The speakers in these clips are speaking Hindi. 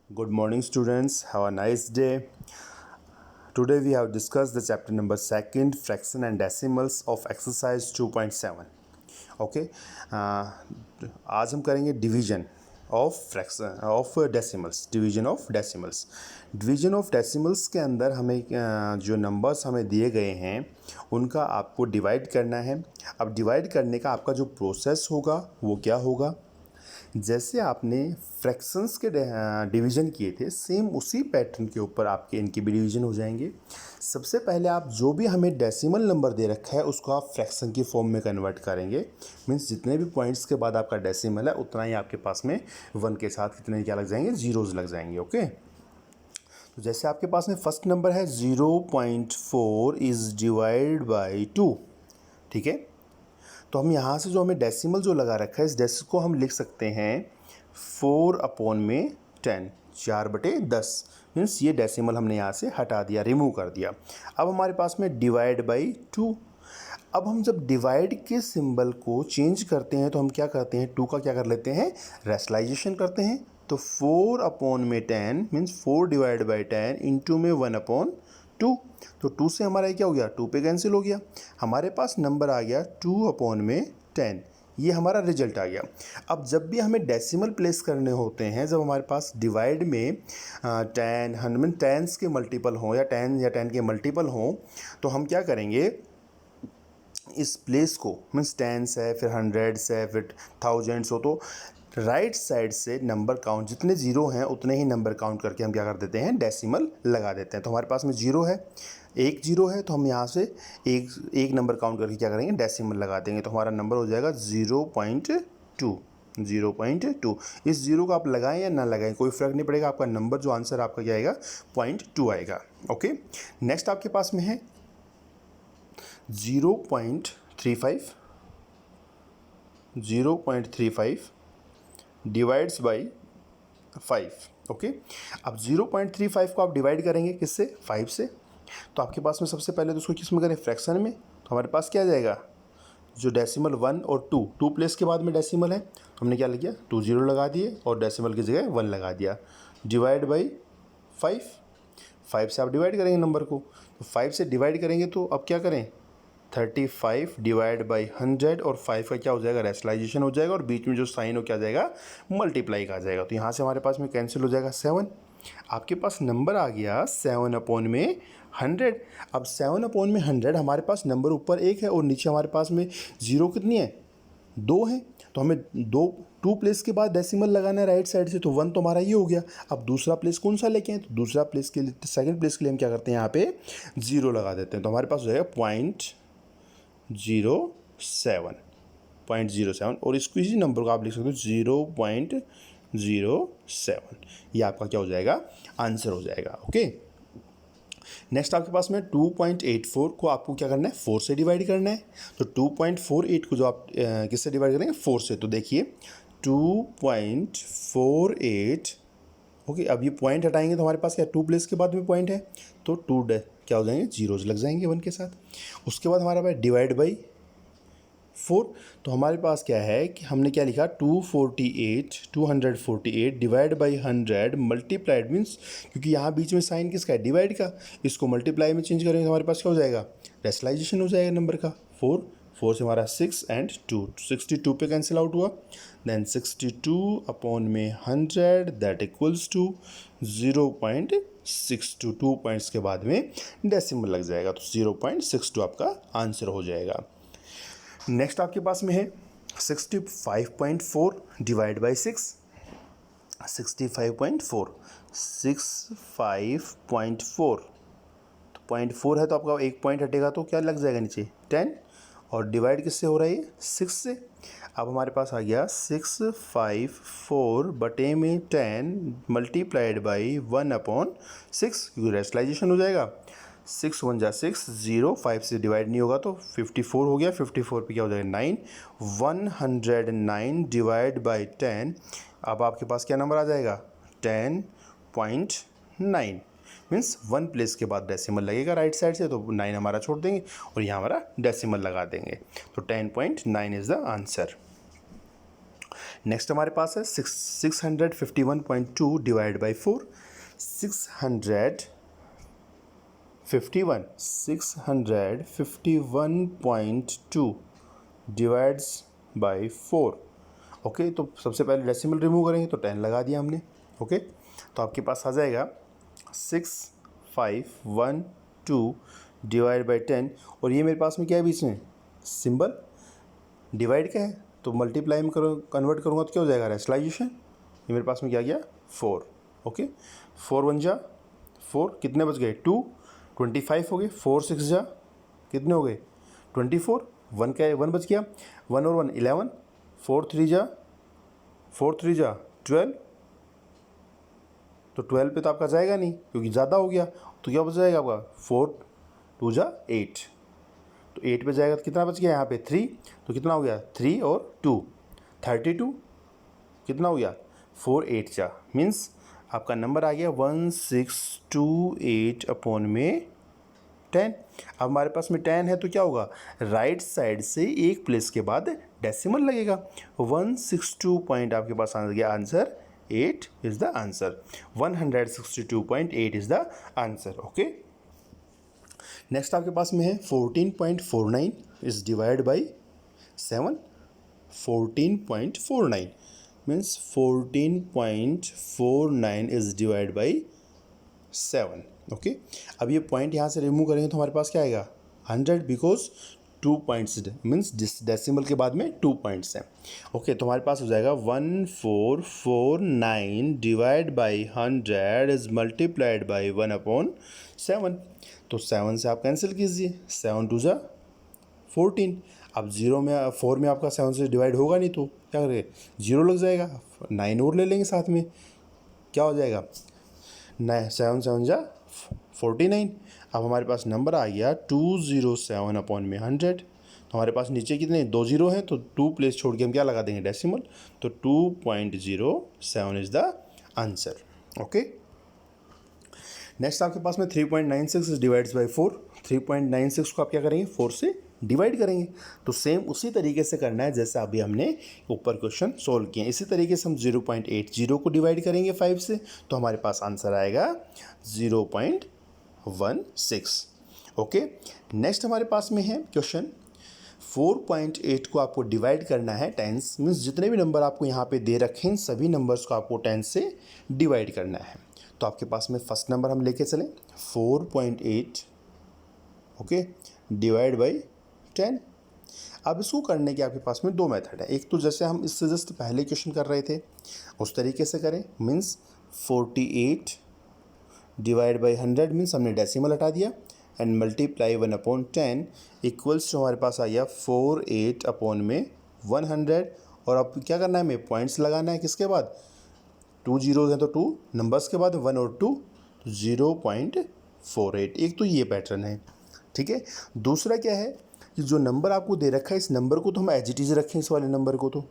Good morning, students. Have a nice day. Today we have discussed the chapter number 2, fraction and decimals of exercise 2.7. Okay आज हम करेंगे division of fraction of decimals division of decimals के अंदर हमें जो नंबर्स हमें दिए गए हैं उनका आपको डिवाइड करना है। अब डिवाइड करने का आपका जो प्रोसेस होगा वो क्या होगा, जैसे आपने फ्रैक्शंस के डिवीज़न किए थे सेम उसी पैटर्न के ऊपर आपके इनके भी डिवीज़न हो जाएंगे। सबसे पहले आप जो भी हमें डेसिमल नंबर दे रखा है उसको आप फ्रैक्शन की फॉर्म में कन्वर्ट करेंगे। मीन्स जितने भी पॉइंट्स के बाद आपका डेसिमल है उतना ही आपके पास में 1 के साथ कितने क्या लग जाएंगे, जीरोज़ लग जाएंगे। ओके, तो जैसे आपके पास में फर्स्ट नंबर है 0.4 इज़ डिवाइड बाई 2। ठीक है, तो हम यहाँ से जो हमें डेसिमल जो लगा रखा है इस डेसिमल को हम लिख सकते हैं 4/10, 4/10। मीन्स ये डेसिमल हमने यहाँ से हटा दिया, रिमूव कर दिया। अब हमारे पास में डिवाइड बाई 2। अब हम जब डिवाइड के सिंबल को चेंज करते हैं तो हम क्या करते हैं, 2 का क्या कर लेते हैं, रेशनलाइजेशन करते हैं। तो 4/10 मीन्स 4 डिवाइड बाई 10 इंटू में 1/2। तो 2 से हमारा क्या हो गया, 2 पे कैंसिल हो गया, हमारे पास नंबर आ गया 2/10। ये हमारा रिजल्ट आ गया। अब जब भी हमें डेसिमल प्लेस करने होते हैं, जब हमारे पास डिवाइड में 10, 100 टेंस के मल्टीपल हों या 10 के मल्टीपल हों, तो हम क्या करेंगे, इस प्लेस को मीन्स टेंस है, फिर हंड्रेड्स है, फिर थाउजेंड्स हो, तो राइट साइड से नंबर काउंट जितने जीरो हैं उतने ही नंबर काउंट करके हम क्या कर देते हैं, डेसिमल लगा देते हैं। तो हमारे पास में जीरो है, एक जीरो है, तो हम यहाँ से एक नंबर काउंट करके क्या करेंगे, डेसिमल लगा देंगे। तो हमारा नंबर हो जाएगा 0.2। इस जीरो को आप लगाएं या ना लगाएं कोई फ़र्क नहीं पड़ेगा, आपका नंबर जो आंसर आपका क्या आएगा, 0.2 आएगा। ओके, नेक्स्ट आपके पास में है 0.35 डिवाइड्स बाई 5। ओके, अब 0.35 को आप डिवाइड करेंगे किससे, 5 से। तो आपके पास में सबसे पहले तो उसको किस में करें, फ्रैक्शन में। तो हमारे पास क्या आ जाएगा, जो डेसिमल 1 और 2 प्लेस के बाद में डेसिमल है, तो हमने क्या किया, 2 जीरो लगा दिए और डेसिमल की जगह 1 लगा दिया, डिवाइड बाई 5 से आप डिवाइड करेंगे नंबर को। तो 5 से डिवाइड करेंगे तो अब क्या करें, 35 डिवाइड बाई 100 और 5 का क्या हो जाएगा, रेशनलाइजेशन हो जाएगा और बीच में जो साइन हो क्या आ जाएगा, मल्टीप्लाई का आ जाएगा। तो यहाँ से हमारे पास में कैंसिल हो जाएगा 7। आपके पास नंबर आ गया 7/100। अब 7/100 हमारे पास नंबर ऊपर 1 है और नीचे हमारे पास में जीरो कितनी है, 2 है। तो हमें 2 प्लेस के बाद डेसिमल लगाना है राइट साइड से, तो 1 तो हमारा ये हो गया। अब दूसरा प्लेस कौन सा लेके हैं, तो दूसरा प्लेस के लिए, सेकंड प्लेस के लिए हम क्या करते हैं, यहाँ पे 0 लगा देते हैं। तो हमारे पास हो जाएगा 0.07 और इसको इसी नंबर को आप लिख सकते हो 0.07। ये आपका क्या हो जाएगा, आंसर हो जाएगा। ओके, नेक्स्ट आपके पास में 2.84 को आपको क्या करना है, 4 से डिवाइड करना है। तो 2.48 को जो आप किससे डिवाइड करेंगे, 4 से। तो देखिए 2.48। ओके, अब ये पॉइंट हटाएंगे तो हमारे पास क्या, 2 प्लेस के बाद में पॉइंट है, तो 2 क्या हो जाएंगे, जीरोज लग जाएंगे 1 के साथ। उसके बाद हमारे पास डिवाइड बाई 4। तो हमारे पास क्या है कि हमने क्या लिखा, 248 डिवाइड बाई 100 मल्टीप्लाइड मीन्स, क्योंकि यहाँ बीच में साइन किसका है, डिवाइड का, इसको मल्टीप्लाई में चेंज करेंगे तो हमारे पास क्या हो जाएगा, रेशनलाइजेशन हो जाएगा नंबर का। 4 से हमारा 6 एंड 2, 62 पे कैंसिल आउट हुआ। Then 62/100 that equals to 0.62। 2 points के बाद में डेसिमल लग जाएगा, तो 0.62 आपका आंसर हो जाएगा। नेक्स्ट आपके पास में है 65.4 डिवाइड बाई 6। 65.4 तो 0.4 है, तो आपका एक पॉइंट हटेगा तो क्या लग जाएगा नीचे, 10। और डिवाइड किससे हो रहा है, 6 से। अब हमारे पास आ गया 654 बटे में 10 मल्टीप्लाइड बाई 1/6, क्योंकि रेशनलाइजेशन हो जाएगा। 6 1 जा 6, 0, 5 से डिवाइड नहीं होगा तो 54 हो गया। 54 पे क्या हो जाएगा, 9। 109 डिवाइड बाई 10। अब आपके पास क्या नंबर आ जाएगा, 10.9। मीन्स 1 प्लेस के बाद डेसिमल लगेगा राइट साइड से, तो 9 हमारा छोड़ देंगे और यहाँ हमारा डेसिमल लगा देंगे। तो 10.9 इज़ द आंसर। नेक्स्ट हमारे पास है 651.2 divide by 4, 651.2 divides by 4। Okay, तो सबसे पहले डेसिमल रिमूव करेंगे तो 10 लगा दिया हमने। ओके, तो आपके पास आ जाएगा 6512 डिवाइड बाई 10, और ये मेरे पास में क्या है बीच में सिंबल डिवाइड का है, तो मल्टीप्लाई में कन्वर्ट करूँगा तो क्या हो जाएगा रैशनलाइजेशन। ये मेरे पास में क्या गया 4। ओके, 4 1 जा 4, कितने बच गए 2, 25 हो गए, 4 6 जा कितने हो गए 24, 1 का 1 बच गया, 1 और 1 11, 4 3 जा 12, तो 12 पे तो आपका जाएगा नहीं क्योंकि ज़्यादा हो गया, तो क्या बच जाएगा आपका 4 2 जा 8, तो 8 पे जाएगा तो कितना बच गया यहाँ पे 3, तो कितना हो गया 3 और 2 32, कितना हो गया 4 8 जा, मीन्स आपका नंबर आ गया 1628 अपॉन में 10। अब हमारे पास में 10 है तो क्या होगा राइट साइड से एक प्लेस के बाद डेसिमल लगेगा, 162 पॉइंट आपके पास आ गया answer 8 is the answer, 162.8 is the answer. Okay, next आपके पास में है 14.49 is divide by 7, 14.49 means 14.49 is divide by 7। Okay, अब ये पॉइंट यहाँ से रिमूव करेंगे तो हमारे पास क्या आएगा 100, बिकॉज 2 पॉइंट्स मीन्स डेसिमल के बाद में 2 पॉइंट्स हैं। ओके, तो हमारे पास हो जाएगा 1449 divide by 100 is multiplied by 1/7, तो 7 से आप कैंसिल कीजिए, 7 2 जा 14, अब 0 में 4 में आपका 7 से डिवाइड होगा नहीं तो क्या करेंगे 0 लग जाएगा, 9 और ले लेंगे साथ में, क्या हो जाएगा 7 7 जा 49। अब हमारे पास नंबर आ गया 207 अपॉन में 100, तो हमारे पास नीचे कितने 2 0 हैं, तो 2 प्लेस छोड़ के हम क्या लगा देंगे डेसिमल, तो 2.07 is the answer. Okay, next आपके पास में 3.96 डिवाइड्स बाई 4, 3.96 को आप क्या करेंगे 4 से डिवाइड करेंगे, तो सेम उसी तरीके से करना है जैसे अभी हमने ऊपर क्वेश्चन सोल्व किए। इसी तरीके से हम 0.80 को डिवाइड करेंगे 5 से, तो हमारे पास आंसर आएगा 0.16। ओके, नेक्स्ट हमारे पास में है क्वेश्चन 4.8 को आपको डिवाइड करना है 10, मीन्स जितने भी नंबर आपको यहाँ पे दे रखे हैं सभी नंबर्स को आपको 10 से डिवाइड करना है। तो आपके पास में फर्स्ट नंबर हम लेके चलें 4.8 ओके डिवाइड बाई 10। अब इसको करने के आपके पास में दो मेथड है, एक तो जैसे हम इससे जस्ट पहले क्वेश्चन कर रहे थे उस तरीके से करें, मीन्स 48 डिवाइड बाई 100 मीन्स हमने डेसिमल हटा दिया एंड मल्टीप्लाई 1/10 इक्वल्स टू हमारे पास आ गया 48 अपॉन में 100। और अब क्या करना है हमें पॉइंट्स लगाना है, किसके बाद 2 जीरोज़ हैं तो 2 नंबर्स के बाद 1 और 2 0.48। एक तो ये पैटर्न है, ठीक है। दूसरा क्या है कि जो नंबर आपको दे रखा है इस नंबर को तो हम एज इट इज़ रखें, इस वाले नंबर को तो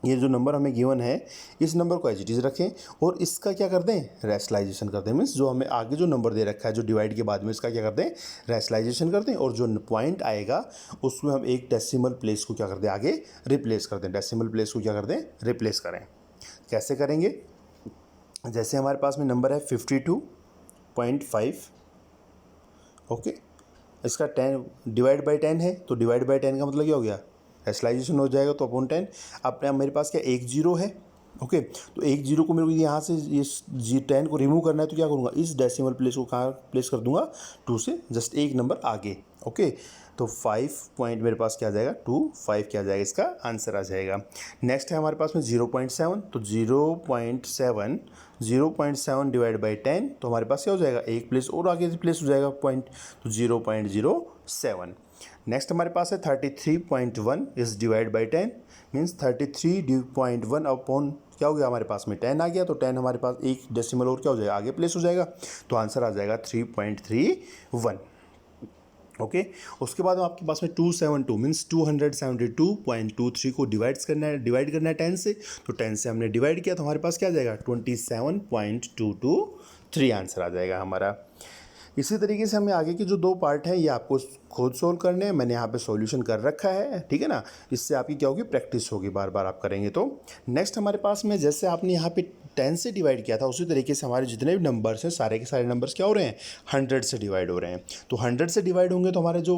ये जो नंबर हमें गिवन है इस नंबर को एज इट इज़ रखें और इसका क्या कर दें रैशनलाइजेशन कर दें, मीन्स जो हमें आगे जो नंबर दे रखा है जो डिवाइड के बाद में इसका क्या कर दें रैशनलाइजेशन कर दें और जो पॉइंट आएगा उसमें हम एक डेसिमल प्लेस को क्या कर दें आगे रिप्लेस कर दें, डेसिमल प्लेस को क्या कर दें रिप्लेस करें। कैसे करेंगे, जैसे हमारे पास में नंबर है 52.5 ओके, इसका 10 डिवाइड बाई 10 है तो डिवाइड बाई 10 का मतलब क्या हो गया रैशनलाइजेशन हो जाएगा तो अपॉन 10। अब मेरे पास क्या 1 जीरो है ओके, तो 1 जीरो को मेरे को यहाँ से इस 10 को रिमूव करना है तो क्या करूँगा इस डेसिमल प्लेस को कहाँ प्लेस कर दूंगा 2 से जस्ट एक नंबर आगे ओके, तो 5 पॉइंट मेरे पास क्या आ जाएगा 25 क्या आ जाएगा इसका आंसर आ जाएगा। नेक्स्ट है हमारे पास में 0.7 तो 0.7 डिवाइड बाई 10 तो हमारे पास क्या हो जाएगा एक प्लेस और आगे प्लेस हो जाएगा पॉइंट तो 0.07। नेक्स्ट हमारे पास है 33.1 is divide by 10 means 33.1 upon क्या हो गया हमारे पास में 10 आ गया तो 10 हमारे पास एक डेसिमल और क्या हो जाएगा आगे प्लेस हो जाएगा तो आंसर आ जाएगा 3.31 ओके। उसके बाद आपके पास में 272 मीन्स 272.23 को डिवाइड करना है 10 से, तो 10 से हमने डिवाइड किया तो हमारे पास क्या आ जाएगा 27.223 आंसर आ जाएगा हमारा। इसी तरीके से हमें आगे के जो 2 पार्ट हैं ये आपको खुद सोल्व करने हैं। मैंने यहाँ पे सॉल्यूशन कर रखा है, ठीक है ना। इससे आपकी क्या होगी, प्रैक्टिस होगी, बार बार आप करेंगे तो। नेक्स्ट हमारे पास में जैसे आपने यहाँ पे 10 से डिवाइड किया था, उसी तरीके से हमारे जितने भी नंबर्स हैं सारे के सारे नंबर्स क्या हो रहे हैं, 100 से डिवाइड हो रहे हैं। तो 100 से डिवाइड होंगे तो हमारे जो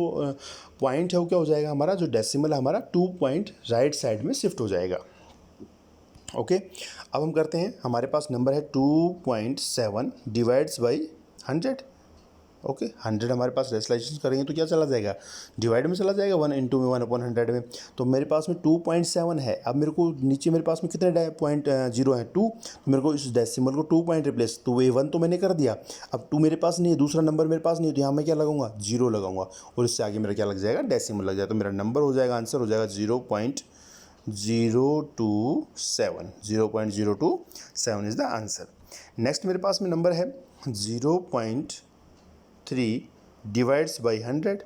पॉइंट है वो क्या हो जाएगा, हमारा जो डेसिमल है हमारा 2 पॉइंट राइट साइड में शिफ्ट हो जाएगा। ओके, अब हम करते हैं, हमारे पास नंबर है 2.7 डिवाइड्स बाई 100। ओके, 100 हमारे पास रेशनलाइजेशन करेंगे तो क्या चला जाएगा, डिवाइड में चला जाएगा, 1 इंटू में 1/100 में। तो मेरे पास में 2.7 है। अब मेरे को नीचे मेरे पास में कितने पॉइंट 0 है, 2। तो मेरे को इस डेसिमल को 2 पॉइंट रिप्लेस, तो वे 1 तो मैंने कर दिया। अब 2 मेरे पास नहीं है, दूसरा नंबर मेरे पास नहीं है, तो यहाँ मैं क्या लगाऊंगा, 0 लगाऊंगा, और इससे आगे मेरा क्या लग जाएगा, डेसिमल लग जाएगा। तो मेरा नंबर हो जाएगा, आंसर हो जाएगा 0.027। 0.027 इज़ द आंसर। नेक्स्ट मेरे पास में नंबर है 0.3 डिवाइड्स बाई 100।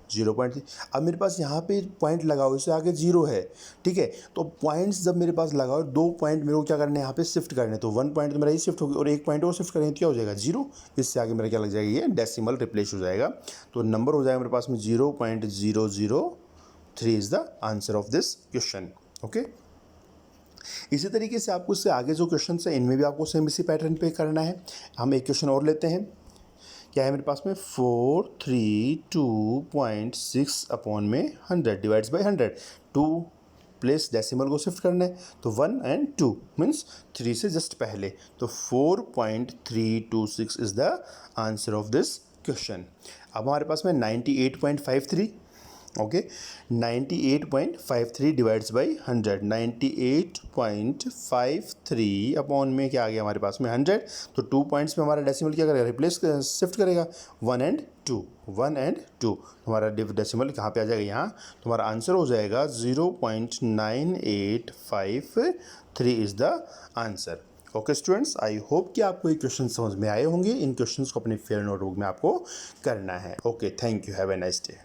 0.3। अब मेरे पास यहाँ पे पॉइंट लगाओ, इससे आगे 0 है, ठीक है। तो पॉइंट्स जब मेरे पास लगाओ, 2 पॉइंट मेरे को क्या करना है, यहाँ पे शिफ्ट करने। तो 1 पॉइंट तो मेरा ये शिफ्ट होगी और 1 पॉइंट और शिफ्ट करेंगे तो क्या हो जाएगा, 0। इससे आगे मेरा क्या लग जाएगा, ये डेसिमल रिप्लेस हो जाएगा। तो नंबर हो जाएगा मेरे पास में 0.003 is the answer of this question. Okay, इसी तरीके से आपको इससे आगे जो क्वेश्चन है इनमें भी आपको सेम इसी पैटर्न पे करना है। हम एक क्वेश्चन और लेते हैं, क्या है मेरे पास में 432.6 अपॉन में 100 डिवाइड्स बाई 100। 2 प्लेस डेसिमल को शिफ्ट करना है, तो 1 एंड 2 मीन्स 3 से जस्ट पहले। तो 4.326 is the answer of this question. अब हमारे पास में 98.53, ओके, 98.53 डिवाइड्स बाई 100। 98.53 अपॉन में क्या आ गया हमारे पास में 100। तो 2 पॉइंट्स में हमारा डेसिमल क्या करेगा, रिप्लेस शिफ्ट करेगा, 1 एंड 2, 1 एंड 2। हमारा डेसिमल कहाँ पे आ जाएगा, यहाँ। तो हमारा आंसर हो जाएगा 0.9853 is the answer. Okay students, I hope कि आपको ये क्वेश्चन समझ में आए होंगे। इन क्वेश्चंस को अपने फेयर नोटबुक में आपको करना है। Okay, thank you, have a nice day.